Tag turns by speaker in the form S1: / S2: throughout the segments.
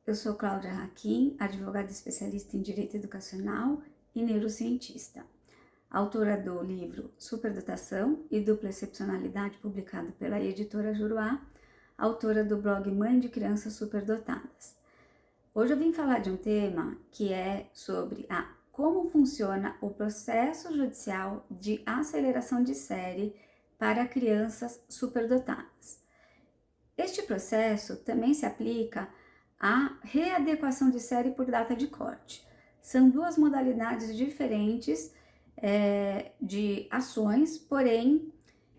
S1: eu sou Cláudia Hakim, advogada especialista em Direito Educacional e neurocientista, autora do livro Superdotação e Dupla Excepcionalidade, publicado pela editora Juruá, autora do blog Mãe de Crianças Superdotadas. Hoje eu vim falar de um tema que é sobre como funciona o processo judicial de aceleração de série para crianças superdotadas. Este processo também se aplica à readequação de série por data de corte. São duas modalidades diferentes de ações, porém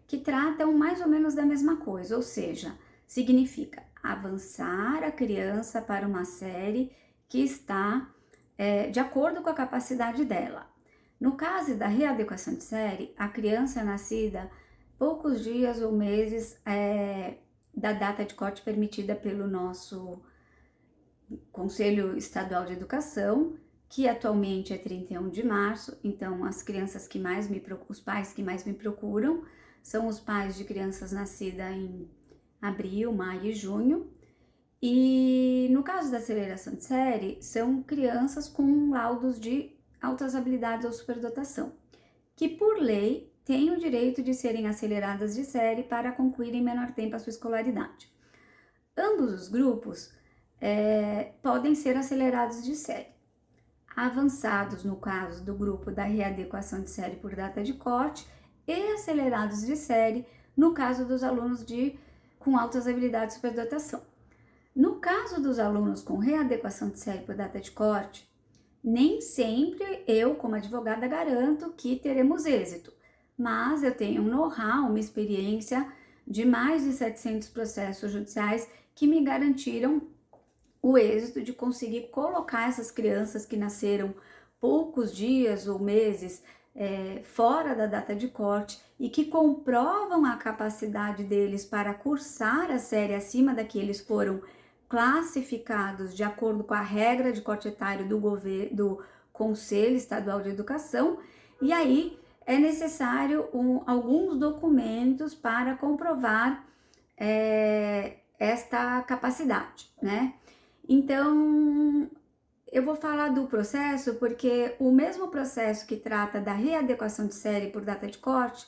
S1: que tratam mais ou menos da mesma coisa, ou seja, significa avançar a criança para uma série que está de acordo com a capacidade dela. No caso da readequação de série, a criança é nascida poucos dias ou meses da data de corte permitida pelo nosso Conselho Estadual de Educação, que atualmente é 31 de março. Então, os pais que mais me procuram são os pais de crianças nascidas em abril, maio e junho. E no caso da aceleração de série, são crianças com laudos de altas habilidades ou superdotação, que por lei têm o direito de serem aceleradas de série para concluir em menor tempo a sua escolaridade. Ambos os grupos podem ser acelerados de série. Avançados no caso do grupo da readequação de série por data de corte e acelerados de série no caso dos alunos com altas habilidades de superdotação. No caso dos alunos com readequação de série por data de corte, nem sempre eu, como advogada, garanto que teremos êxito, mas eu tenho um know-how, uma experiência de mais de 700 processos judiciais que me garantiram o êxito de conseguir colocar essas crianças que nasceram poucos dias ou meses fora da data de corte e que comprovam a capacidade deles para cursar a série acima da que eles foram classificados de acordo com a regra de corte etário do Conselho Estadual de Educação. E aí é necessário alguns documentos para comprovar esta capacidade, né? Então, eu vou falar do processo porque o mesmo processo que trata da readequação de série por data de corte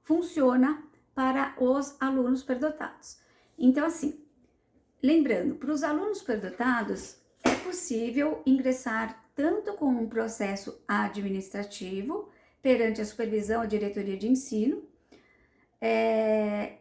S1: funciona para os alunos superdotados. Então, assim, lembrando, para os alunos superdotados é possível ingressar tanto com um processo administrativo perante a supervisão, a diretoria de ensino,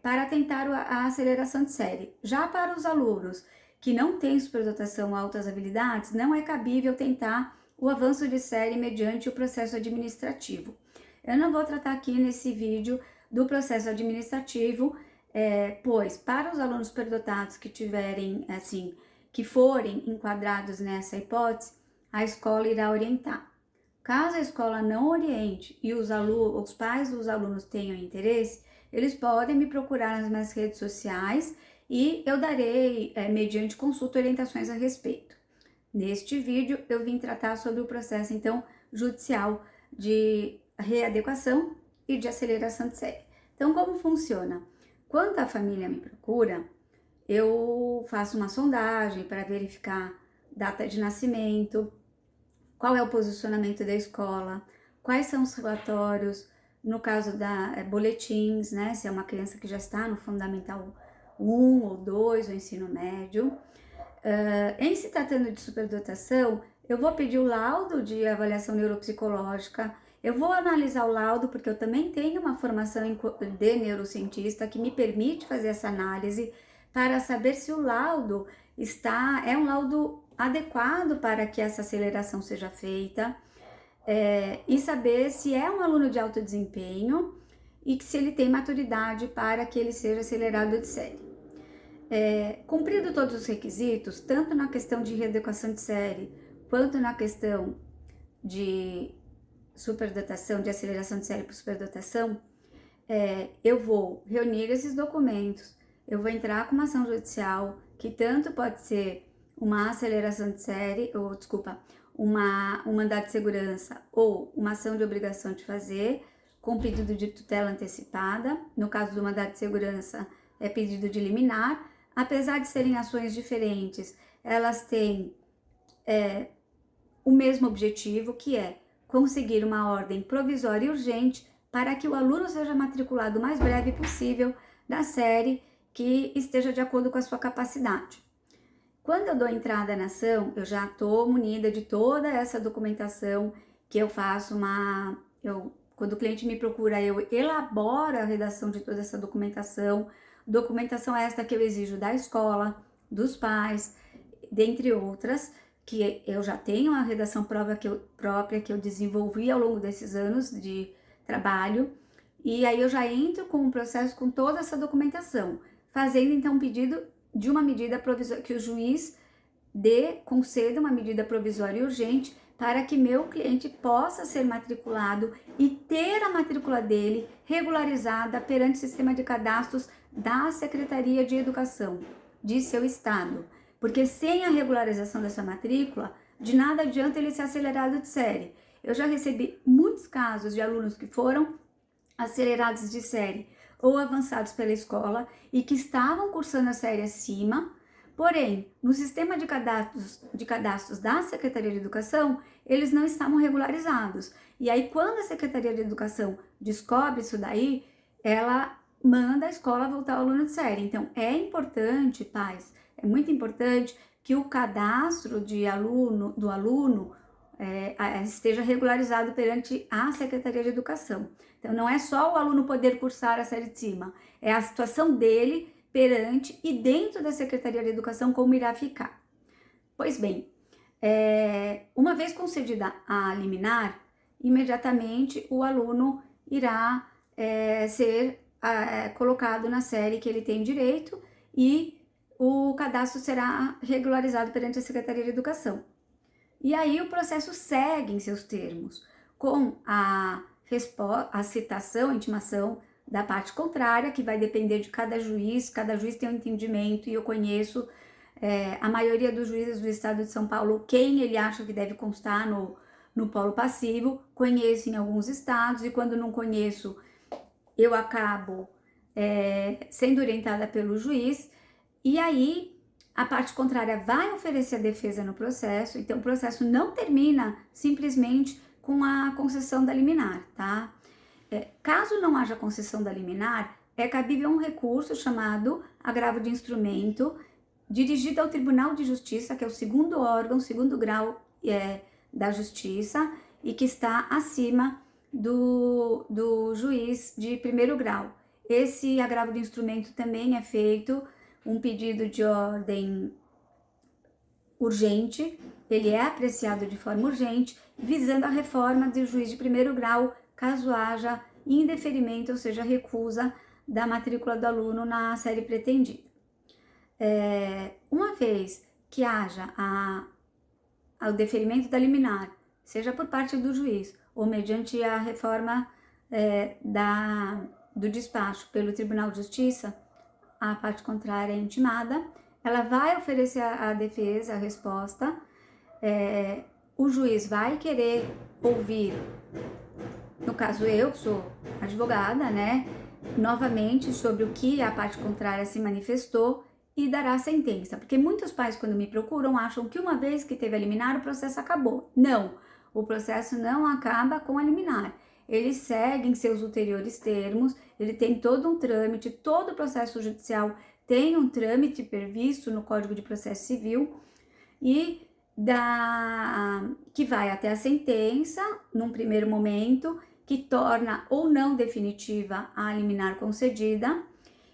S1: para tentar a aceleração de série. Já para os alunos que não têm superdotação ou altas habilidades, não é cabível tentar o avanço de série mediante o processo administrativo. Eu não vou tratar aqui nesse vídeo do processo administrativo, pois para os alunos superdotados que forem enquadrados nessa hipótese, a escola irá orientar. Caso a escola não oriente e os pais dos alunos tenham interesse, eles podem me procurar nas minhas redes sociais e eu darei, mediante consulta, orientações a respeito. Neste vídeo, eu vim tratar sobre o processo, então, judicial de readequação e de aceleração de série. Então, como funciona? Quando a família me procura, eu faço uma sondagem para verificar data de nascimento, qual é o posicionamento da escola, quais são os relatórios, no caso boletins, né? Se é uma criança que já está no Fundamental 1 ou 2, o ensino médio. Em se tratando de superdotação, eu vou pedir o laudo de avaliação neuropsicológica, eu vou analisar o laudo, porque eu também tenho uma formação de neurocientista que me permite fazer essa análise para saber se o laudo é um laudo adequado para que essa aceleração seja feita, e saber se é um aluno de alto desempenho e se ele tem maturidade para que ele seja acelerado de série. Cumprido todos os requisitos, tanto na questão de readequação de série, quanto na questão de superdotação, de aceleração de série por superdotação, eu vou reunir esses documentos, eu vou entrar com uma ação judicial, que tanto pode ser uma aceleração de série, um mandado de segurança ou uma ação de obrigação de fazer, com pedido de tutela antecipada. No caso do mandado de segurança, é pedido de liminar. Apesar de serem ações diferentes, elas têm o mesmo objetivo, que é conseguir uma ordem provisória e urgente para que o aluno seja matriculado o mais breve possível na série que esteja de acordo com a sua capacidade. Quando eu dou entrada na ação, eu já estou munida de toda essa documentação que eu faço quando o cliente me procura, eu elaboro a redação de toda essa documentação esta que eu exijo da escola, dos pais, dentre outras, que eu já tenho a redação própria que eu desenvolvi ao longo desses anos de trabalho, e aí eu já entro com o processo com toda essa documentação, fazendo então um pedido de uma medida provisória, que o juiz conceda uma medida provisória e urgente para que meu cliente possa ser matriculado e ter a matrícula dele regularizada perante o sistema de cadastros da Secretaria de Educação de seu estado. Porque sem a regularização dessa matrícula, de nada adianta ele ser acelerado de série. Eu já recebi muitos casos de alunos que foram acelerados de série ou avançados pela escola e que estavam cursando a série acima, porém, no sistema de cadastros da Secretaria de Educação, eles não estavam regularizados. E aí, quando a Secretaria de Educação descobre isso daí, ela manda a escola voltar ao aluno de série. Então, é importante, pais, é muito importante que o cadastro do aluno esteja regularizado perante a Secretaria de Educação. Então, não é só o aluno poder cursar a série de cima, é a situação dele perante e dentro da Secretaria de Educação como irá ficar. Pois bem, uma vez concedida a liminar, imediatamente o aluno irá ser colocado na série que ele tem direito e o cadastro será regularizado perante a Secretaria de Educação. E aí o processo segue em seus termos, com a citação, a intimação da parte contrária, que vai depender de cada juiz tem um entendimento, e eu conheço a maioria dos juízes do estado de São Paulo, quem ele acha que deve constar no polo passivo, conheço em alguns estados, e quando não conheço, eu acabo sendo orientada pelo juiz, e aí a parte contrária vai oferecer a defesa no processo, então o processo não termina simplesmente com a concessão da liminar, tá? Caso não haja concessão da liminar, é cabível um recurso chamado agravo de instrumento, dirigido ao Tribunal de Justiça, que é o segundo órgão, segundo grau da Justiça, e que está acima do juiz de primeiro grau. Esse agravo de instrumento também é feito um pedido de ordem urgente, ele é apreciado de forma urgente, visando a reforma do juiz de primeiro grau, caso haja indeferimento, ou seja, recusa da matrícula do aluno na série pretendida. Uma vez que haja o deferimento da liminar, seja por parte do juiz ou mediante a reforma do despacho pelo Tribunal de Justiça, a parte contrária é intimada, ela vai oferecer a defesa, a resposta, o juiz vai querer ouvir, no caso eu, que sou advogada, né, novamente sobre o que a parte contrária se manifestou e dará a sentença, porque muitos pais quando me procuram acham que uma vez que teve a liminar o processo acabou. Não, o processo não acaba com a liminar. Ele segue em seus ulteriores termos, ele tem todo um trâmite, todo o processo judicial tem um trâmite previsto no Código de Processo Civil e que vai até a sentença, num primeiro momento, que torna ou não definitiva a liminar concedida,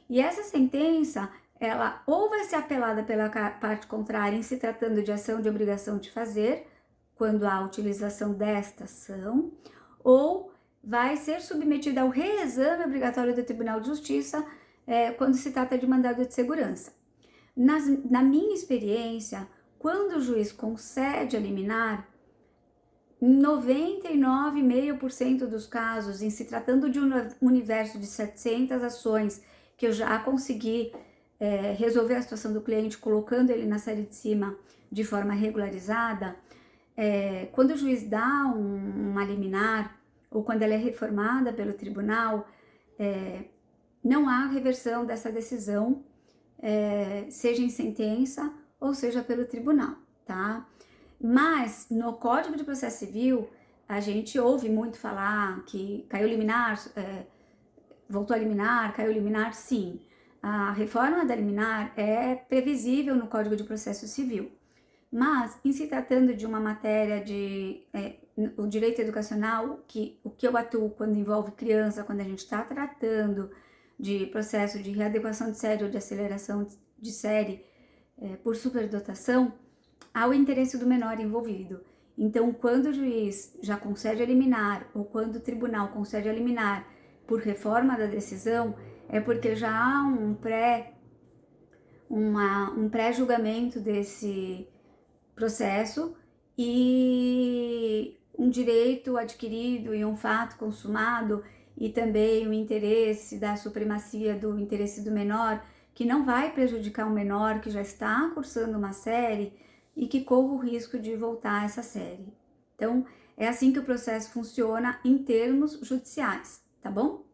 S1: e essa sentença, ela ou vai ser apelada pela parte contrária em se tratando de ação de obrigação de fazer, quando há a utilização desta ação, ou vai ser submetida ao reexame obrigatório do Tribunal de Justiça quando se trata de mandado de segurança. Na minha experiência, quando o juiz concede a liminar, em 99,5% dos casos, em se tratando de um universo de 700 ações que eu já consegui resolver a situação do cliente colocando ele na série de cima de forma regularizada, quando o juiz dá uma liminar ou quando ela é reformada pelo tribunal, não há reversão dessa decisão, seja em sentença ou seja pelo tribunal, tá? Mas no Código de Processo Civil, a gente ouve muito falar que caiu liminar, voltou a liminar, caiu liminar, sim. A reforma da liminar é previsível no Código de Processo Civil. Mas, em se tratando de uma matéria de o direito educacional, o que eu atuo quando envolve criança, quando a gente está tratando de processo de readequação de série ou de aceleração de série por superdotação, há o interesse do menor envolvido. Então, quando o juiz já concede a liminar ou quando o tribunal concede a liminar por reforma da decisão, é porque já há um pré-julgamento desse processo e um direito adquirido e um fato consumado e também o interesse da supremacia do interesse do menor, que não vai prejudicar o menor que já está cursando uma série e que corre o risco de voltar a essa série. Então, é assim que o processo funciona em termos judiciais, tá bom?